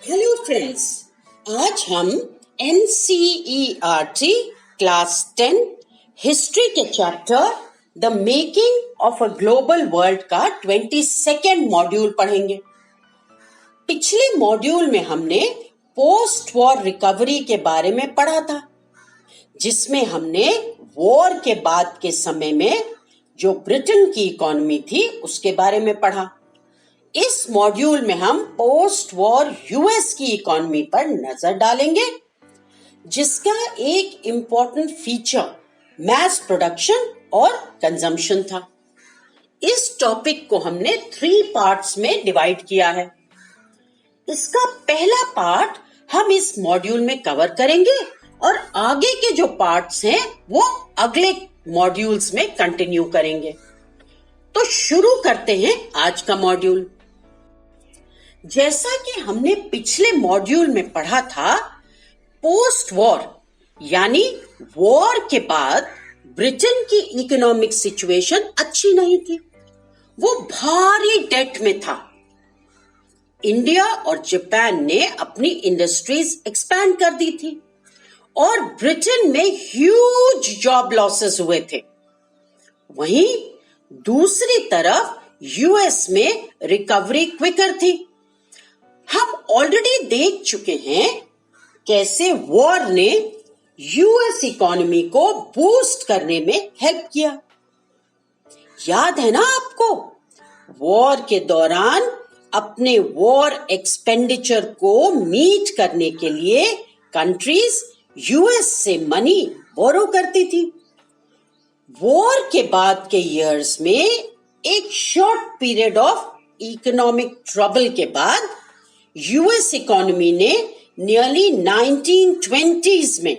Hello friends, आज हम NCERT class 10 history के chapter the making of a global world का 22nd मॉड्यूल पढ़ेंगे। पिछले मॉड्यूल में हमने पोस्ट वॉर रिकवरी के बारे में पढ़ा था, जिसमें हमने वॉर के बाद के समय में जो ब्रिटेन की इकोनॉमी थी उसके बारे में पढ़ा। इस मॉड्यूल में हम पोस्ट वॉर यूएस की इकोनॉमी पर नजर डालेंगे, जिसका एक इंपॉर्टेंट फीचर मैस प्रोडक्शन और कंजम्पशन था। इस टॉपिक को हमने 3 पार्ट्स में डिवाइड किया है। इसका पहला पार्ट हम इस मॉड्यूल में कवर करेंगे और आगे के जो पार्ट्स हैं वो अगले मॉड्यूल्स में कंटिन्यू करेंगे। तो शुरू करते हैं आज का मॉड्यूल। जैसा कि हमने पिछले मॉड्यूल में पढ़ा था, पोस्ट वॉर यानी वॉर के बाद ब्रिटेन की इकोनॉमिक सिचुएशन अच्छी नहीं थी। वो भारी डेट में था। इंडिया और जापान ने अपनी इंडस्ट्रीज एक्सपैंड कर दी थी और ब्रिटेन में ह्यूज जॉब लॉसेस हुए थे। वहीं दूसरी तरफ यूएस में रिकवरी क्विकर थी। हम ऑलरेडी देख चुके हैं कैसे वॉर ने यूएस इकोनॉमी को बूस्ट करने में हेल्प किया। याद है ना आपको, वॉर के दौरान अपने वॉर एक्सपेंडिचर को मीट करने के लिए कंट्रीज यूएस से मनी बोरो करती थी। वॉर के बाद के इयर्स में एक short period of economic trouble के बाद यूएस इकोनॉमी ने नियरली 1920s में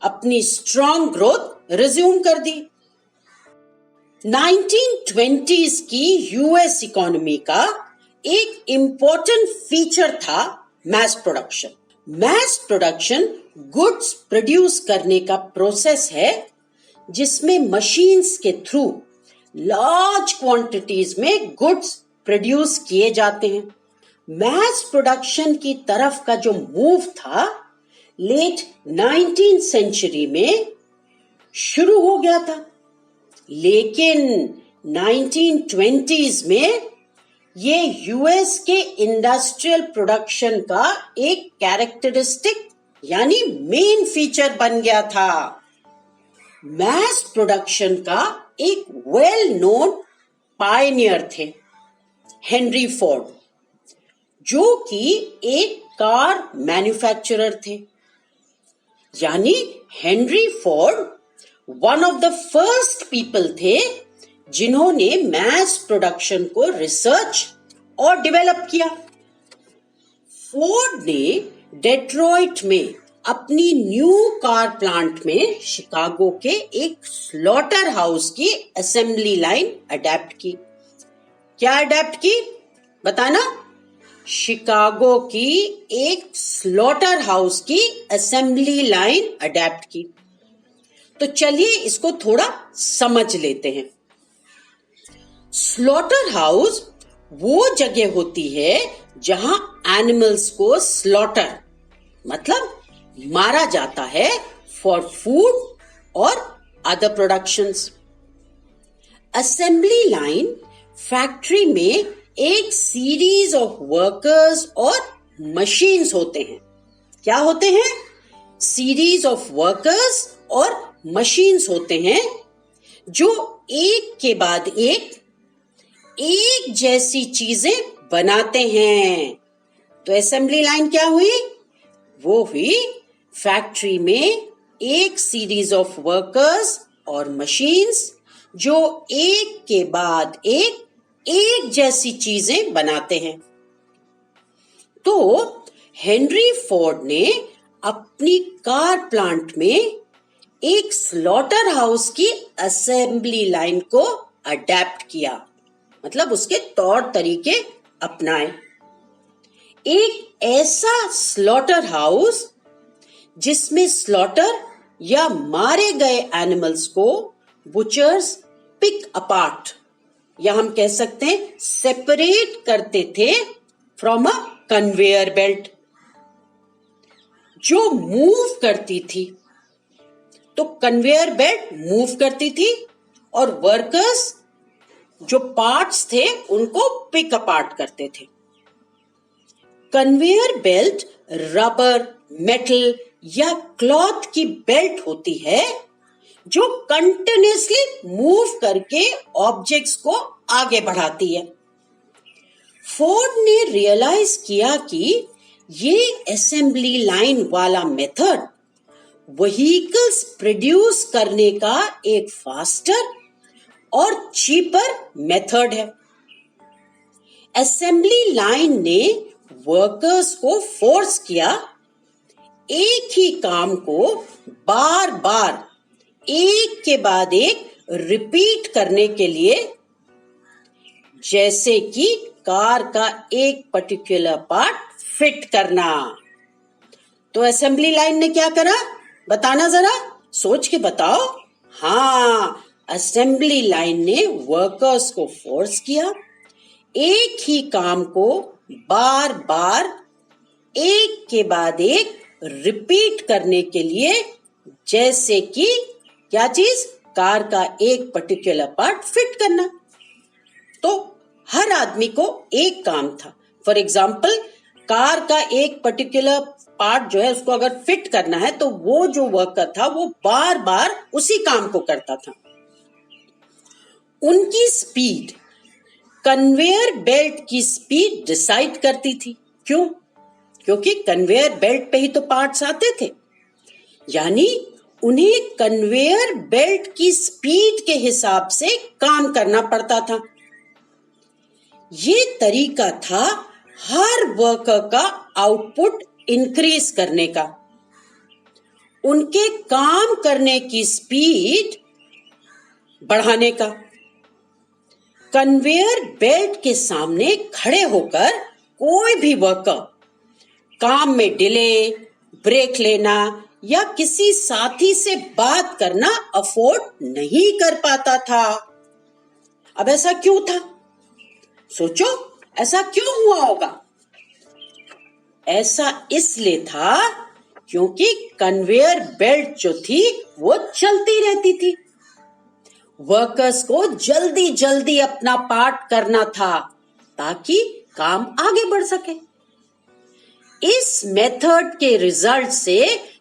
अपनी स्ट्रॉन्ग ग्रोथ रिज्यूम कर दी। 1920s की यूएस इकोनॉमी का एक इंपॉर्टेंट फीचर था mass production. Mass production goods produce करने का प्रोसेस है जिसमें मशीन्स के थ्रू लार्ज क्वांटिटीज में गुड्स प्रोड्यूस किए जाते हैं। मैस प्रोडक्शन की तरफ का जो मूव था लेट 19th सेंचुरी में शुरू हो गया था, लेकिन 1920s में ये यूएस के इंडस्ट्रियल प्रोडक्शन का एक कैरेक्टरिस्टिक यानी मेन फीचर बन गया था। मैस प्रोडक्शन का एक वेल नोन पायनियर थे हेनरी फोर्ड, जो कि एक कार मैन्युफैक्चरर थे। यानी Henry Ford one of the first people थे जिन्होंने मैस प्रोडक्शन को रिसर्च और डेवलप किया। फोर्ड ने डेट्रॉइट में अपनी न्यू कार प्लांट में शिकागो के एक स्लॉटर हाउस की असेंबली लाइन अडेप्ट की। क्या अडेप्ट की बताना? शिकागो की एक स्लॉटर हाउस की असेंबली लाइन अडेप्ट की। तो चलिए इसको थोड़ा समझ लेते हैं। स्लॉटर हाउस वो जगह होती है जहां एनिमल्स को स्लॉटर मतलब मारा जाता है फॉर फूड और other productions. Assembly line factory में एक सीरीज ऑफ वर्कर्स और मशीन्स होते हैं। क्या होते हैं? सीरीज ऑफ वर्कर्स और मशीन्स होते हैं जो एक के बाद एक जैसी चीजें बनाते हैं। तो असेंबली लाइन क्या हुई? वो हुई फैक्ट्री में एक सीरीज ऑफ वर्कर्स और मशीन्स जो एक के बाद एक जैसी चीजें बनाते हैं। तो हेनरी फोर्ड ने अपनी कार प्लांट में एक स्लॉटर हाउस की असेंबली लाइन को अडेप्ट किया, मतलब उसके तौर तरीके अपनाए। एक ऐसा स्लॉटर हाउस जिसमें स्लॉटर या मारे गए एनिमल्स को बुचर्स पिक अपार्ट या हम कह सकते हैं सेपरेट करते थे फ्रॉम अ कन्वेयर बेल्ट। जो मूव करती थी, तो कन्वेयर बेल्ट मूव करती थी और वर्कर्स जो पार्ट्स थे उनको पिक अपार्ट करते थे। कन्वेयर बेल्ट रबर, मेटल या क्लॉथ की बेल्ट होती है जो कंटिन्यूअसली मूव करके ऑब्जेक्ट्स को आगे बढ़ाती है। फोर्ड ने रियलाइज किया कि ये असेंबली लाइन वाला मेथड व्हीकल्स प्रोड्यूस करने का एक फास्टर और चीपर मेथड है। असेंबली लाइन ने वर्कर्स को फोर्स किया एक ही काम को बार बार एक के बाद एक रिपीट करने के लिए, जैसे कि कार का एक पर्टिकुलर पार्ट फिट करना। तो असेंबली लाइन ने क्या करा, बताना जरा, सोच के बताओ। हाँ, असेंबली लाइन ने वर्कर्स को फोर्स किया एक ही काम को बार बार एक के बाद एक रिपीट करने के लिए, जैसे कि क्या चीज, कार का एक पर्टिकुलर पार्ट फिट करना। तो हर आदमी को एक काम था। फॉर एग्जाम्पल, कार का एक पर्टिकुलर पार्ट जो है उसको अगर फिट करना है तो वो जो वर्कर था वो बार बार उसी काम को करता था। उनकी स्पीड कन्वेयर बेल्ट की स्पीड डिसाइड करती थी। क्यों? क्योंकि कन्वेयर बेल्ट पे ही तो पार्ट्स आते थे, यानी उन्हें कन्वेयर बेल्ट की स्पीड के हिसाब से काम करना पड़ता था। ये तरीका था हर वर्कर का आउटपुट इंक्रीज करने का, उनके काम करने की स्पीड बढ़ाने का। कन्वेयर बेल्ट के सामने खड़े होकर कोई भी वर्कर काम में डिले, ब्रेक लेना या किसी साथी से बात करना अफोर्ड नहीं कर पाता था। अब ऐसा क्यों था? सोचो, ऐसा क्यों हुआ होगा? ऐसा इसलिए था क्योंकि कन्वेयर बेल्ट जो थी वो चलती रहती थी। वर्कर्स को जल्दी जल्दी अपना पार्ट करना था ताकि काम आगे बढ़ सके। इस मेथड के रिजल्ट से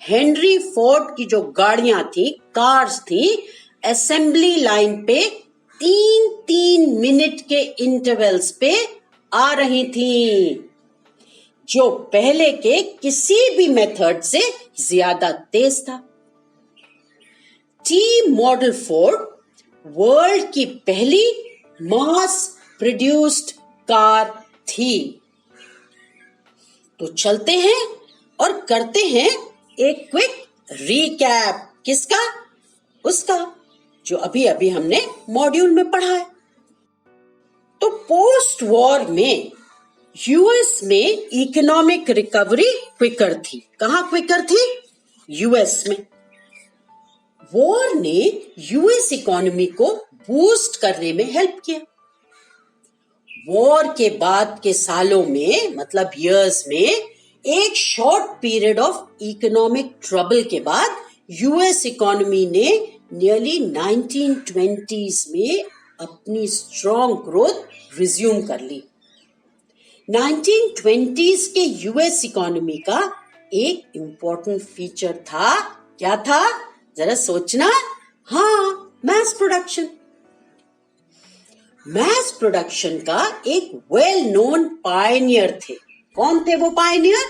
हेनरी फोर्ड की जो गाड़ियां थी, कार्स थी, असेंबली लाइन पे 3-3 मिनट के इंटरवल्स पे आ रही थी, जो पहले के किसी भी मेथड से ज्यादा तेज था। टी मॉडल फोर्ड वर्ल्ड की पहली मास प्रोड्यूस्ड कार थी। तो चलते हैं और करते हैं एक क्विक रीकैप। किसका? उसका जो अभी अभी हमने मॉड्यूल में पढ़ा है। तो पोस्ट वॉर में यूएस में इकोनॉमिक रिकवरी क्विकर थी। कहां क्विकर थी? यूएस में। वॉर ने यूएस इकोनॉमी को बूस्ट करने में हेल्प किया। वॉर के बाद के सालों में, मतलब ईयर्स में, एक short period of economic trouble के बाद यूएस इकोनॉमी ने नियरली 1920s में अपनी स्ट्रॉन्ग ग्रोथ रिज्यूम कर ली। 1920s के यूएस इकोनॉमी का एक इंपॉर्टेंट फीचर था। क्या था? जरा सोचना। हाँ, मैस प्रोडक्शन। मैस प्रोडक्शन का एक वेल नोन पायनियर थे। कौन थे वो पायनियर?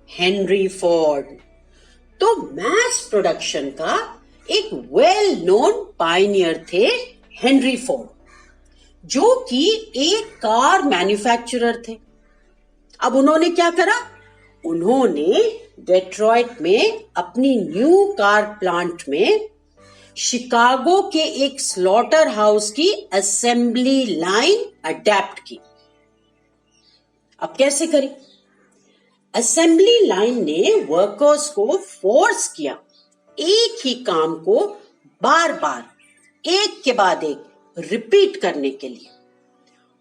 Henry Ford. तो मैस प्रोडक्शन का एक वेल नोन पायनियर थे हेनरी फोर्ड, जो कि एक कार मैन्युफैक्चरर थे। अब उन्होंने क्या करा? उन्होंने डेट्रॉइट में अपनी न्यू कार प्लांट में शिकागो के एक स्लॉटर हाउस की असेंबली लाइन अडेप्ट की। अब कैसे करी? असेंबली लाइन ने वर्कर्स को फोर्स किया एक ही काम को बार बार एक के बाद एक रिपीट करने के लिए,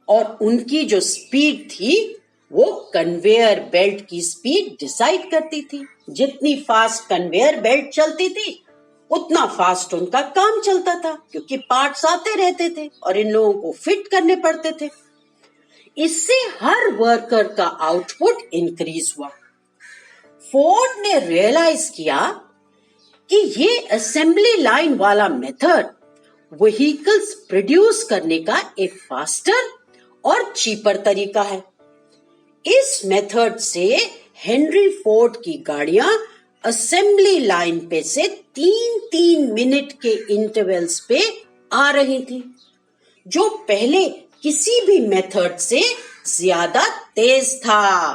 और उनकी जो स्पीड थी वो कन्वेयर बेल्ट की स्पीड डिसाइड करती थी। जितनी फास्ट कन्वेयर बेल्ट चलती थी उतना फास्ट उनका काम चलता था, क्योंकि पार्ट्स आते रहते थे और इन लोगों को फिट करने पड़ते थे। इससे हर वर्कर का आउटपुट इंक्रीज हुआ। फोर्ड ने रियलाइज किया कि ये असेंबली लाइन वाला मेथड व्हीकल्स प्रोड्यूस करने का एक फास्टर और चीपर तरीका है। इस मेथड से हेनरी फोर्ड की गाड़ियां असेंबली लाइन पे से 3-3 मिनट के इंटरवल्स पे आ रही थी, जो पहले किसी भी मेथड से ज्यादा तेज था।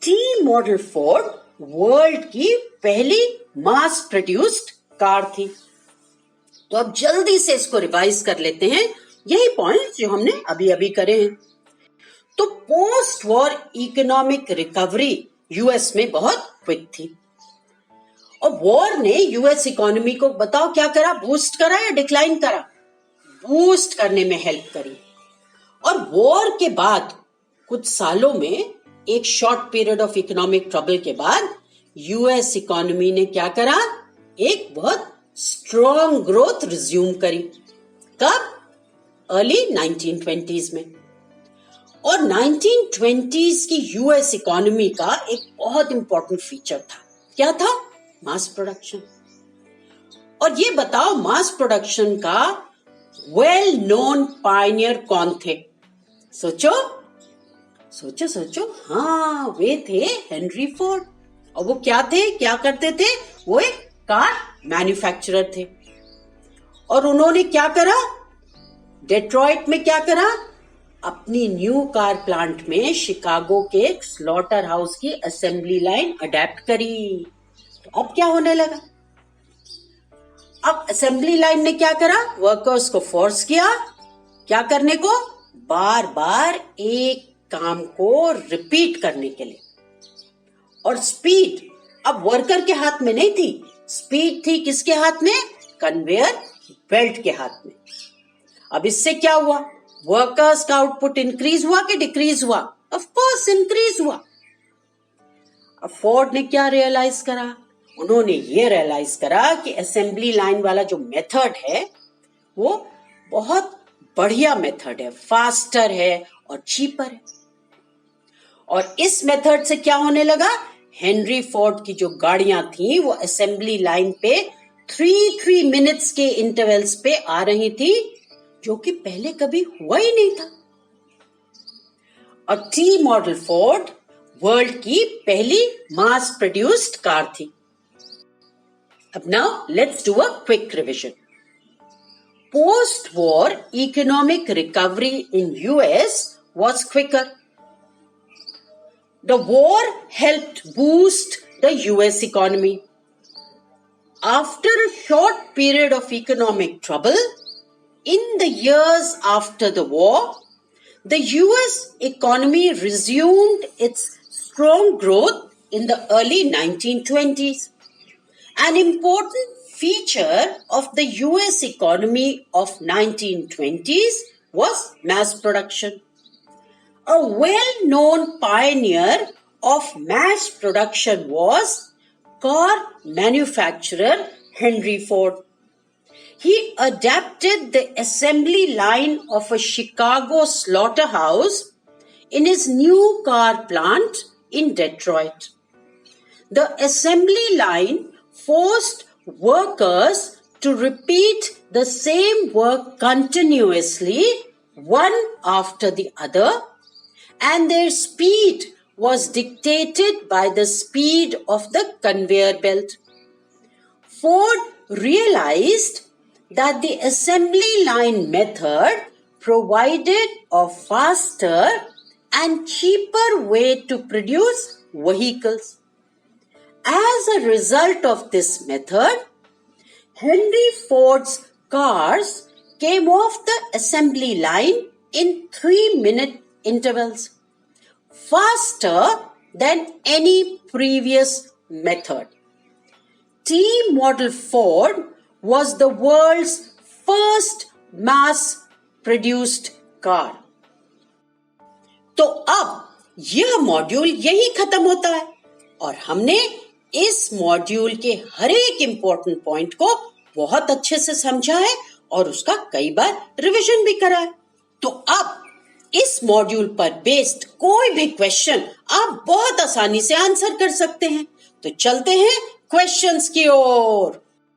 टी मॉडल फोर्ड वर्ल्ड की पहली मास प्रोड्यूस्ड कार थी। तो अब जल्दी से इसको रिवाइज कर लेते हैं, यही पॉइंट्स जो हमने अभी अभी करे हैं। तो post war economic recovery US में बहुत क्विक थी, और वॉर ने यूएस इकोनॉमी को बताओ क्या करा, बूस्ट करा या डिक्लाइन करा? बूस्ट करने में हेल्प करी। और वॉर के बाद कुछ सालों में, एक short period of economic trouble के बाद, यूएस इकोनॉमी ने क्या करा, एक बहुत स्ट्रॉन्ग ग्रोथ रिज्यूम करी। कब? अर्ली 1920s में। और 1920s की यूएस इकोनॉमी का एक बहुत इंपॉर्टेंट फीचर था। क्या था? Mass production. और ये बताओ, मास प्रोडक्शन का वेल नोन पायनियर कौन थे? सोचो सोचो सोचो। हाँ, वे थे हेनरी फोर्ड। और वो क्या थे, क्या करते थे? वो एक कार मैन्युफैक्चरर थे। और उन्होंने क्या करा? डेट्रॉइट में क्या करा? अपनी न्यू कार प्लांट में शिकागो के स्लॉटर हाउस की असेंबली लाइन अडेप्ट करी। तो अब क्या होने लगा? अब असेंबली लाइन ने क्या करा? वर्कर्स को फोर्स किया क्या करने को? बार बार एक काम को रिपीट करने के लिए। और स्पीड अब वर्कर के हाथ में नहीं थी, स्पीड थी किसके हाथ में? कन्वेयर बेल्ट के हाथ में। अब इससे क्या हुआ? वर्कर्स का आउटपुट इंक्रीज हुआ कि डिक्रीज हुआ? ऑफ कोर्स इंक्रीज हुआ। अब फोर्ड ने क्या रियलाइज करा? उन्होंने ये रियलाइज करा कि असेंबली लाइन वाला जो मेथड है वो बहुत बढ़िया मेथड है, फास्टर है और चीपर है। और इस मेथड से क्या होने लगा? हेनरी फोर्ड की जो गाड़ियां थी वो असेंबली लाइन पे 3 मिनट्स के इंटरवल्स पे आ रही थी, जो कि पहले कभी हुआ ही नहीं था। और टी मॉडल फोर्ड वर्ल्ड की पहली मास प्रोड्यूस्ड कार थी। अब now let's do a quick revision. Post war economic recovery in US was quicker. The war helped boost the US economy. After a short period of economic trouble, in the years after the war, the US economy resumed its strong growth in the early 1920s. An important feature of the US economy of 1920s was mass production. A well-known pioneer of mass production was car manufacturer Henry Ford. He adapted the assembly line of a Chicago slaughterhouse in his new car plant in Detroit. The assembly line forced workers to repeat the same work continuously, one after the other, and their speed was dictated by the speed of the conveyor belt. Ford realized that the assembly line method provided a faster and cheaper way to produce vehicles. As a result of this method, Henry Ford's cars came off the assembly line in 3-minute intervals, faster than any previous method. T model Ford was the world's first mass produced car. तो अब यह module यही खत्म होता है और हमने इस मॉड्यूल के हर एक इंपॉर्टेंट पॉइंट को बहुत अच्छे से समझा है और उसका कई बार रिवीजन भी करा है। तो अब इस मॉड्यूल पर बेस्ड कोई भी क्वेश्चन आप बहुत आसानी से आंसर कर सकते हैं। तो चलते हैं क्वेश्चंस की ओर।